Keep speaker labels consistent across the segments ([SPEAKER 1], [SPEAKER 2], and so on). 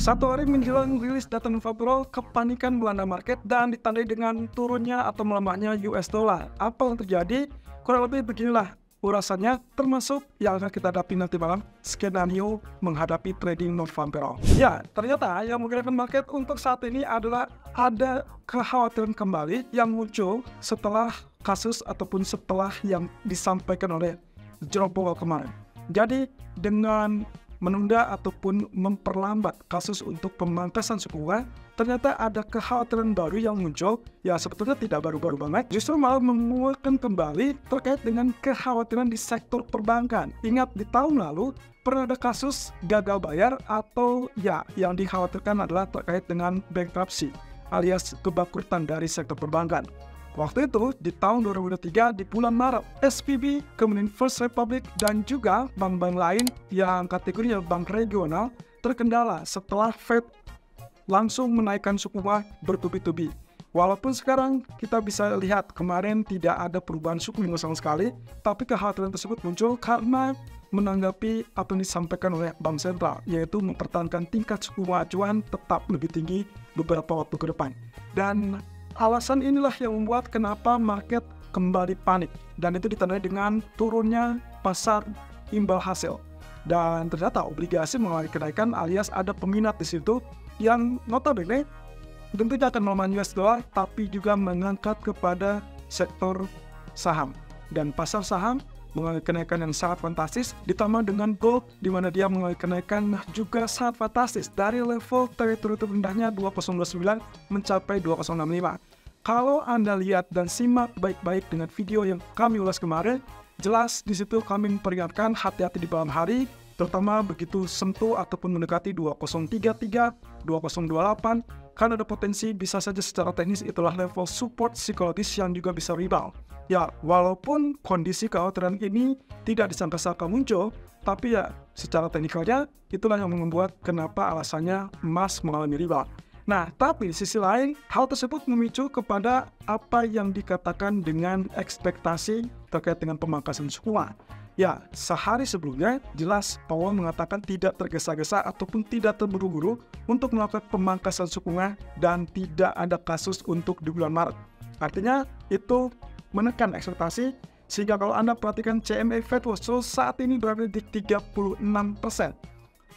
[SPEAKER 1] Satu hari menjelang rilis data November, kepanikan melanda market dan ditandai dengan turunnya atau melemahnya US dollar. Apa yang terjadi? Kurang lebih beginilah ulasannya, termasuk yang akan kita hadapi nanti malam, skenario menghadapi trading November. Ya, ternyata yang menggerakkan market untuk saat ini adalah ada kekhawatiran kembali yang muncul setelah kasus ataupun setelah yang disampaikan oleh Jerome Powell kemarin. Jadi dengan menunda ataupun memperlambat kasus untuk pemangkasan suku bunga, ternyata ada kekhawatiran baru yang muncul, ya sebetulnya tidak baru-baru banget, justru malah menguatkan kembali terkait dengan kekhawatiran di sektor perbankan. Ingat di tahun lalu pernah ada kasus gagal bayar atau ya yang dikhawatirkan adalah terkait dengan bankruptcy alias kebangkrutan dari sektor perbankan. Waktu itu, di tahun 2023, di bulan Maret, SVB, kemudian First Republic, dan juga bank-bank lain yang kategorinya bank regional terkendala setelah Fed langsung menaikkan suku bunga bertubi-tubi. Walaupun sekarang kita bisa lihat kemarin tidak ada perubahan suku bunga sama sekali, tapi kekhawatiran tersebut muncul karena menanggapi apa yang disampaikan oleh Bank Sentral, yaitu mempertahankan tingkat suku bunga acuan tetap lebih tinggi beberapa waktu ke depan. Dan alasan inilah yang membuat kenapa market kembali panik, dan itu ditandai dengan turunnya pasar imbal hasil. Dan ternyata obligasi mengalami kenaikan alias ada peminat di situ yang notabene tentunya akan melemah US dollar, tapi juga mengangkat kepada sektor saham. Dan pasar saham mengalami kenaikan yang sangat fantastis, ditambah dengan gold di mana dia mengalami kenaikan juga sangat fantastis dari level teritori terendahnya 2029 mencapai 2065. Kalau Anda lihat dan simak baik-baik dengan video yang kami ulas kemarin, jelas di situ kami memperingatkan hati-hati di malam hari, terutama begitu sentuh ataupun mendekati 2033, 2028, karena ada potensi bisa saja secara teknis itulah level support psikologis yang juga bisa rebound. Ya, walaupun kondisi kekhawatiran ini tidak disangka-sangka muncul, tapi ya secara teknikalnya itulah yang membuat kenapa alasannya emas mengalami rebound. Nah, tapi di sisi lain, hal tersebut memicu kepada apa yang dikatakan dengan ekspektasi terkait dengan pemangkasan suku bunga. Ya, sehari sebelumnya jelas Powell mengatakan tidak tergesa-gesa ataupun tidak terburu-buru untuk melakukan pemangkasan suku bunga dan tidak ada kasus untuk di bulan Maret. Artinya itu menekan ekspektasi, sehingga kalau Anda perhatikan CME Fed Watch saat ini berada di 36%,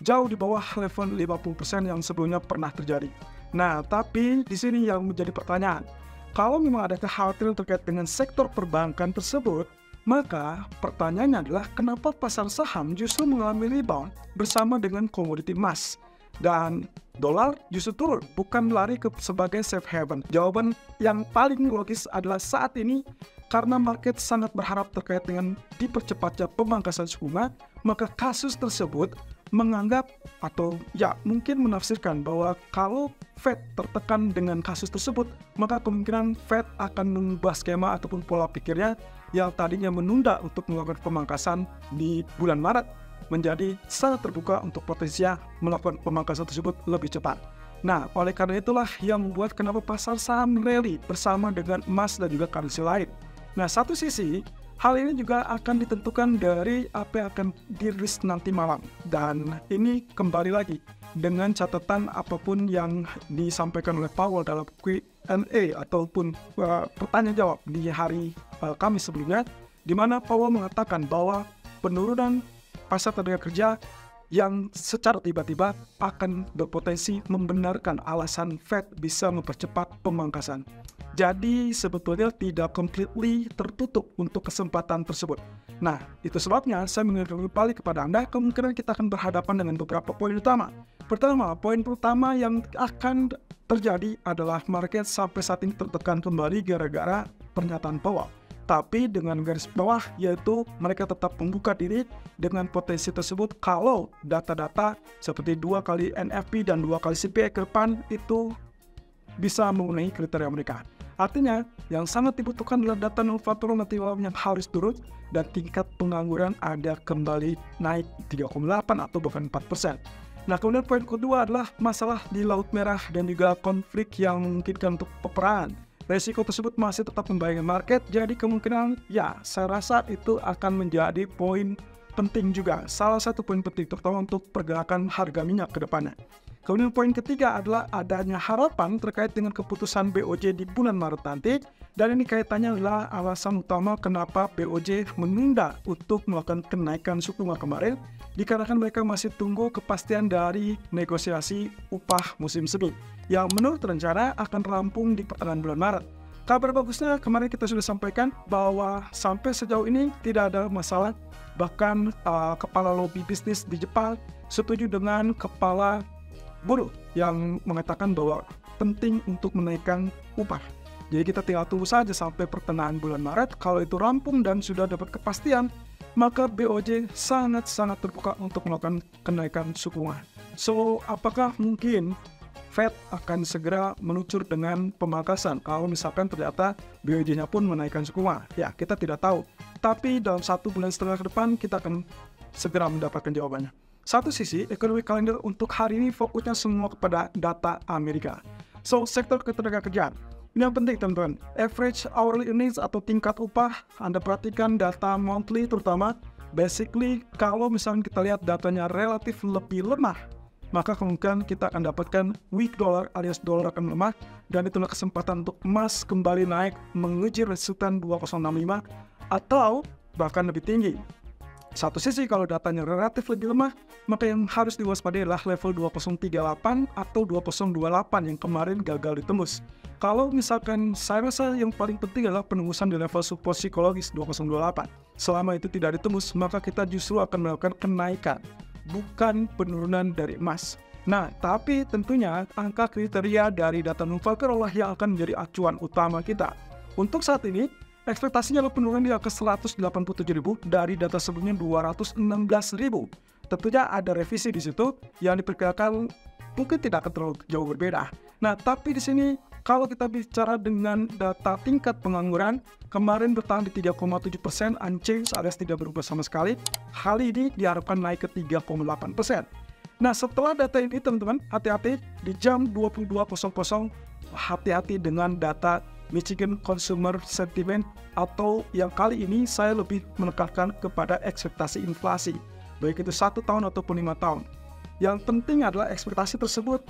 [SPEAKER 1] jauh di bawah level 50% yang sebelumnya pernah terjadi. Nah, tapi di sini yang menjadi pertanyaan, kalau memang ada kekhawatiran terkait dengan sektor perbankan tersebut, maka pertanyaannya adalah kenapa pasar saham justru mengalami rebound bersama dengan komoditi emas dan dolar justru turun, bukan lari ke sebagai safe haven. Jawaban yang paling logis adalah saat ini karena market sangat berharap terkait dengan dipercepatnya pemangkasan suku bunga, maka kasus tersebut menganggap atau ya mungkin menafsirkan bahwa kalau Fed tertekan dengan kasus tersebut, maka kemungkinan Fed akan mengubah skema ataupun pola pikirnya yang tadinya menunda untuk melakukan pemangkasan di bulan Maret menjadi sangat terbuka untuk potensinya melakukan pemangkasan tersebut lebih cepat. Nah, oleh karena itulah yang membuat kenapa pasar saham rally bersama dengan emas dan juga currency lain. Nah, satu sisi, hal ini juga akan ditentukan dari apa yang akan dirilis nanti malam. Dan ini kembali lagi dengan catatan apapun yang disampaikan oleh Powell dalam Q&A ataupun pertanyaan jawab di hari Kamis sebelumnya, di mana Powell mengatakan bahwa penurunan pasar tenaga kerja yang secara tiba-tiba akan berpotensi membenarkan alasan Fed bisa mempercepat pemangkasan. Jadi sebetulnya tidak completely tertutup untuk kesempatan tersebut. Nah, itu sebabnya saya mengingatkan kembali kepada Anda, kemungkinan kita akan berhadapan dengan beberapa poin utama. Pertama, poin pertama yang akan terjadi adalah market sampai saat ini tertekan kembali gara-gara pernyataan Powell. Tapi dengan garis bawah, yaitu mereka tetap membuka diri dengan potensi tersebut kalau data-data seperti 2 kali NFP dan 2 kali CPI ke depan itu bisa memenuhi kriteria mereka. Artinya, yang sangat dibutuhkan adalah data non-farm nanti yang harus turun dan tingkat pengangguran ada kembali naik 3,8 atau bahkan 4%. Nah, kemudian poin kedua adalah masalah di Laut Merah dan juga konflik yang memungkinkan untuk peperangan. Resiko tersebut masih tetap membahayakan market, jadi kemungkinan ya saya rasa itu akan menjadi poin penting juga. Salah satu poin penting terutama untuk pergerakan harga minyak ke depannya. Kemudian poin ketiga adalah adanya harapan terkait dengan keputusan BOJ di bulan Maret nanti. Dan ini kaitannya adalah alasan utama kenapa BOJ menunda untuk melakukan kenaikan suku bunga kemarin, dikarenakan mereka masih tunggu kepastian dari negosiasi upah musim semi yang menurut rencana akan rampung di pertengahan bulan Maret. Kabar bagusnya kemarin kita sudah sampaikan bahwa sampai sejauh ini tidak ada masalah, bahkan kepala lobi bisnis di Jepang setuju dengan kepala buruh yang mengatakan bahwa penting untuk menaikkan upah. Jadi kita tinggal tunggu saja sampai pertengahan bulan Maret. Kalau itu rampung dan sudah dapat kepastian, maka BOJ sangat-sangat terbuka untuk melakukan kenaikan suku bunga. So, apakah mungkin Fed akan segera meluncur dengan pemangkasan kalau misalkan ternyata BOJ-nya pun menaikkan suku bunga? Ya, kita tidak tahu. Tapi dalam 1,5 bulan ke depan, kita akan segera mendapatkan jawabannya. Satu sisi, ekonomi kalender untuk hari ini fokusnya semua kepada data Amerika. So, sektor ketenagakerjaan. Ini yang penting teman-teman, average hourly earnings atau tingkat upah, Anda perhatikan data monthly terutama, basically kalau misalnya kita lihat datanya relatif lebih lemah, maka kemungkinan kita akan dapatkan weak dollar alias dolar akan melemah, dan itulah kesempatan untuk emas kembali naik mengejar resistance 2065 atau bahkan lebih tinggi. Satu sisi kalau datanya relatif lebih lemah, maka yang harus diwaspadai adalah level 2038 atau 2028 yang kemarin gagal ditembus. Kalau misalkan saya rasa yang paling penting adalah penembusan di level support psikologis 2028. Selama itu tidak ditembus, maka kita justru akan melakukan kenaikan, bukan penurunan dari emas. Nah, tapi tentunya angka kriteria dari data non-farm adalah yang akan menjadi acuan utama kita. Untuk saat ini, ekspektasinya adalah penurunan di angka 187.000 dari data sebelumnya 216.000. Tentunya ada revisi di situ yang diperkirakan mungkin tidak akan terlalu jauh berbeda. Nah, tapi di sini kalau kita bicara dengan data tingkat pengangguran, kemarin bertahan di 3,7%, unchanged alias tidak berubah sama sekali. Hal ini diharapkan naik ke 3,8%. Nah, setelah data ini teman-teman, hati-hati di jam 22.00, hati-hati dengan data Michigan Consumer Sentiment, atau yang kali ini saya lebih menekankan kepada ekspektasi inflasi, baik itu 1 tahun ataupun 5 tahun. Yang penting adalah ekspektasi tersebut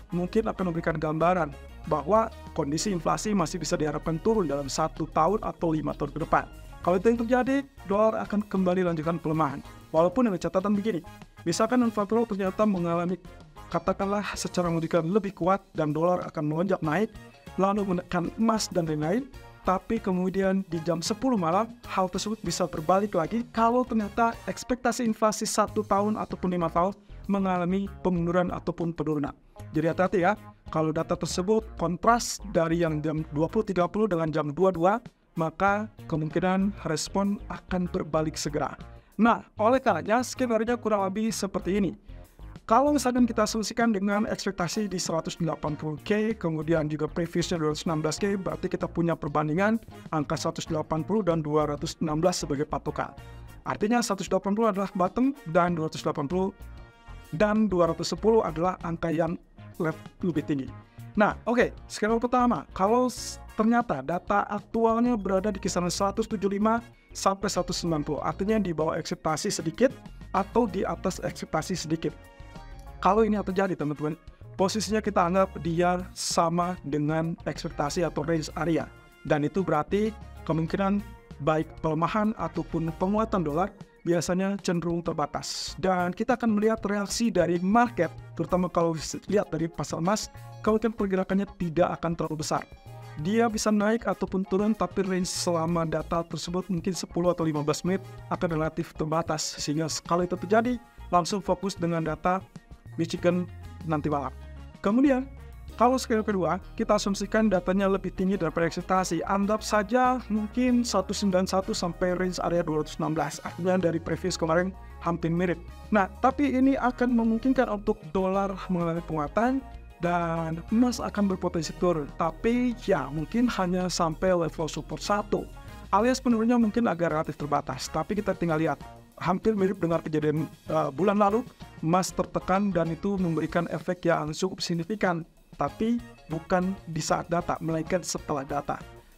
[SPEAKER 1] mungkin akan memberikan gambaran bahwa kondisi inflasi masih bisa diharapkan turun dalam 1 tahun atau 5 tahun ke depan. Kalau itu yang terjadi, dolar akan kembali lanjutkan pelemahan. Walaupun ada catatan begini, misalkan non-farm ternyata mengalami katakanlah secara mengejutkan lebih kuat dan dolar akan melonjak naik, lalu menekan emas dan lain-lain, tapi kemudian di jam 10 malam hal tersebut bisa berbalik lagi kalau ternyata ekspektasi inflasi 1 tahun ataupun 5 tahun mengalami penurunan ataupun penurunan. Jadi hati-hati ya, kalau data tersebut kontras dari yang jam 20.30 dengan jam 22, maka kemungkinan respon akan berbalik segera. Nah, oleh karenanya skenario kurang lebih seperti ini. Kalau misalkan kita asumsikan dengan ekspektasi di 180K, kemudian juga previousnya 216K, berarti kita punya perbandingan angka 180 dan 216 sebagai patokan. Artinya 180 adalah bottom dan 280 dan 210 adalah angka yang lebih tinggi. Nah, oke, skenario pertama, kalau ternyata data aktualnya berada di kisaran 175 sampai 190, artinya di bawah ekspektasi sedikit atau di atas ekspektasi sedikit. Kalau ini yang terjadi teman-teman, posisinya kita anggap dia sama dengan ekspektasi atau range area. Dan itu berarti kemungkinan baik pelemahan ataupun penguatan dolar biasanya cenderung terbatas. Dan kita akan melihat reaksi dari market, terutama kalau lihat dari pasar emas, kemungkinan pergerakannya tidak akan terlalu besar. Dia bisa naik ataupun turun, tapi range selama data tersebut mungkin 10 atau 15 menit akan relatif terbatas. Sehingga kalau itu terjadi, langsung fokus dengan data Michigan nanti malam. Kemudian, kalau skenario kedua, kita asumsikan datanya lebih tinggi daripada ekspektasi. Anggap saja mungkin 191 sampai range area 216. Artinya dari previous kemarin hampir mirip. Nah, tapi ini akan memungkinkan untuk dolar mengalami penguatan dan emas akan berpotensi turun. Tapi ya mungkin hanya sampai level support 1. Alias penurunannya mungkin agak relatif terbatas. Tapi kita tinggal lihat. Hampir mirip dengan kejadian bulan lalu, emas tertekan dan itu memberikan efek yang cukup signifikan, tapi bukan di saat data, melainkan setelah data.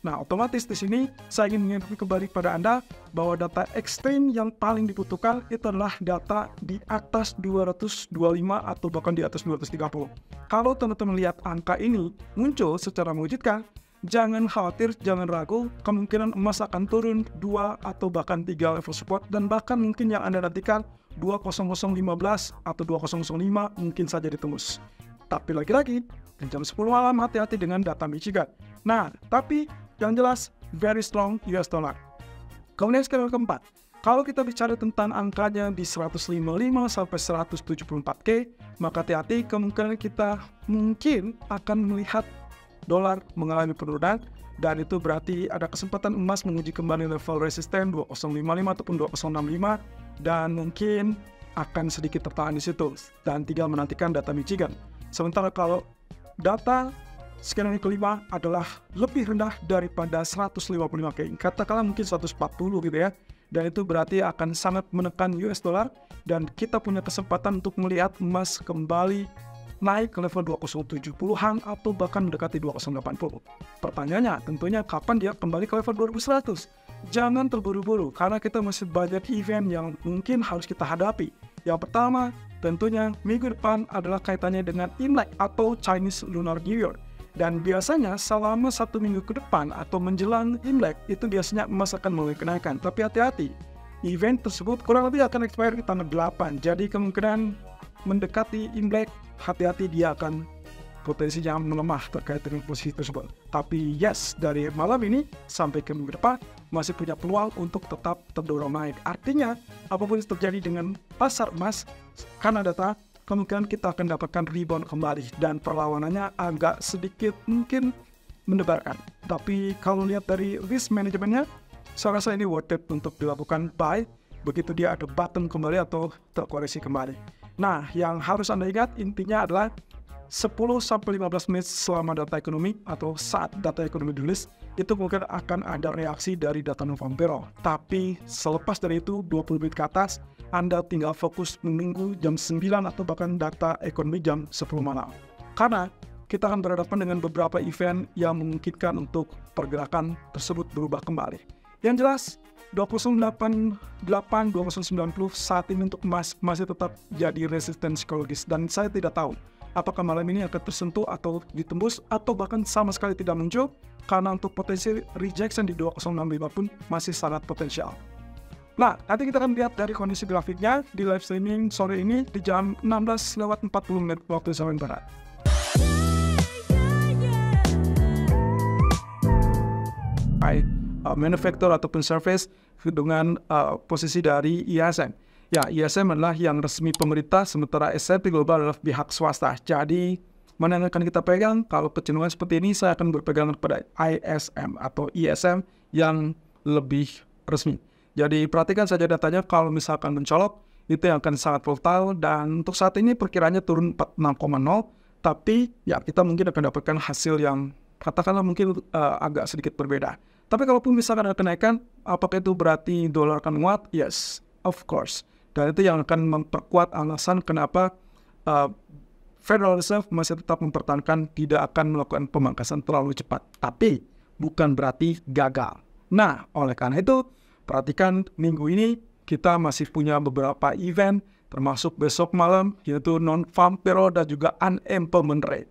[SPEAKER 1] Nah, otomatis di sini saya ingin mengingatkan kembali kepada Anda bahwa data ekstrim yang paling dibutuhkan itu adalah data di atas 225 atau bahkan di atas 230. Kalau teman-teman lihat angka ini muncul secara mengejutkan, jangan khawatir, jangan ragu, kemungkinan emas akan turun 2 atau bahkan 3 level support, dan bahkan mungkin yang Anda nantikan 20015 atau 2005 mungkin saja ditembus. Tapi lagi-lagi, di jam 10 malam hati-hati dengan data Michigan. Nah, tapi yang jelas very strong US dollar. Kemudian skema keempat, kalau kita bicara tentang angkanya di 155 sampai 174K, maka hati-hati, kemungkinan kita mungkin akan melihat dolar mengalami penurunan, dan itu berarti ada kesempatan emas menguji kembali level resisten 2055 ataupun 2065, dan mungkin akan sedikit tertahan di situ dan tinggal menantikan data Michigan. Sementara kalau data skenario kelima adalah lebih rendah daripada 155K, katakanlah mungkin 140 gitu ya, dan itu berarti akan sangat menekan US dollar, dan kita punya kesempatan untuk melihat emas kembali naik ke level 2070-an atau bahkan mendekati 2080. Pertanyaannya tentunya kapan dia kembali ke level 2100? Jangan terburu-buru karena kita masih banyak event yang mungkin harus kita hadapi. Yang pertama tentunya minggu depan adalah kaitannya dengan Imlek atau Chinese Lunar New Year. Dan biasanya selama 1 minggu ke depan atau menjelang Imlek itu biasanya emas akan mulai kenaikan. Tapi hati-hati, event tersebut kurang lebih akan expire di tanggal 8. Jadi kemungkinan mendekati Imlek, hati-hati dia akan potensinya melemah terkait dengan posisi tersebut. Tapi yes, dari malam ini sampai ke minggu depan masih punya peluang untuk tetap terdorong naik. Artinya, apapun yang terjadi dengan pasar emas, karena data, kemungkinan kita akan dapatkan rebound kembali. Dan perlawanannya agak sedikit mungkin mendebarkan. Tapi kalau lihat dari risk manajemennya, saya rasa ini worth it untuk dilakukan buy begitu dia ada bottom kembali atau terkoreksi kembali. Nah, yang harus Anda ingat intinya adalah 10-15 menit selama data ekonomi atau saat data ekonomi dirilis, itu mungkin akan ada reaksi dari data non-farm. Tapi selepas dari itu, 20 menit ke atas, Anda tinggal fokus menunggu jam 9 atau bahkan data ekonomi jam 10 malam. Karena kita akan berhadapan dengan beberapa event yang memungkinkan untuk pergerakan tersebut berubah kembali. Yang jelas, 2088, 2090 saat ini untuk emas masih tetap jadi resisten psikologis, dan saya tidak tahu apakah malam ini akan tersentuh atau ditembus atau bahkan sama sekali tidak muncul, karena untuk potensi rejection di 2065 pun masih sangat potensial. Nah, nanti kita akan lihat dari kondisi grafiknya di live streaming sore ini di jam 16:40 waktu Indonesia Barat. Manufacturer ataupun service dengan posisi dari ISM. Ya, ISM adalah yang resmi pemerintah, sementara S&P Global adalah pihak swasta. Jadi, mana yang akan kita pegang? Kalau kecenderungan seperti ini, saya akan berpegang kepada ISM atau ISM yang lebih resmi. Jadi, perhatikan saja datanya, kalau misalkan mencolok, itu yang akan sangat volatile, dan untuk saat ini perkiranya turun 46,0, tapi ya kita mungkin akan dapatkan hasil yang katakanlah mungkin agak sedikit berbeda. Tapi kalaupun misalkan ada kenaikan, apakah itu berarti dolar akan menguat? Yes, of course. Dan itu yang akan memperkuat alasan kenapa Federal Reserve masih tetap mempertahankan tidak akan melakukan pemangkasan terlalu cepat. Tapi bukan berarti gagal. Nah, oleh karena itu, perhatikan minggu ini kita masih punya beberapa event, termasuk besok malam, yaitu non-farm payroll dan juga unemployment rate.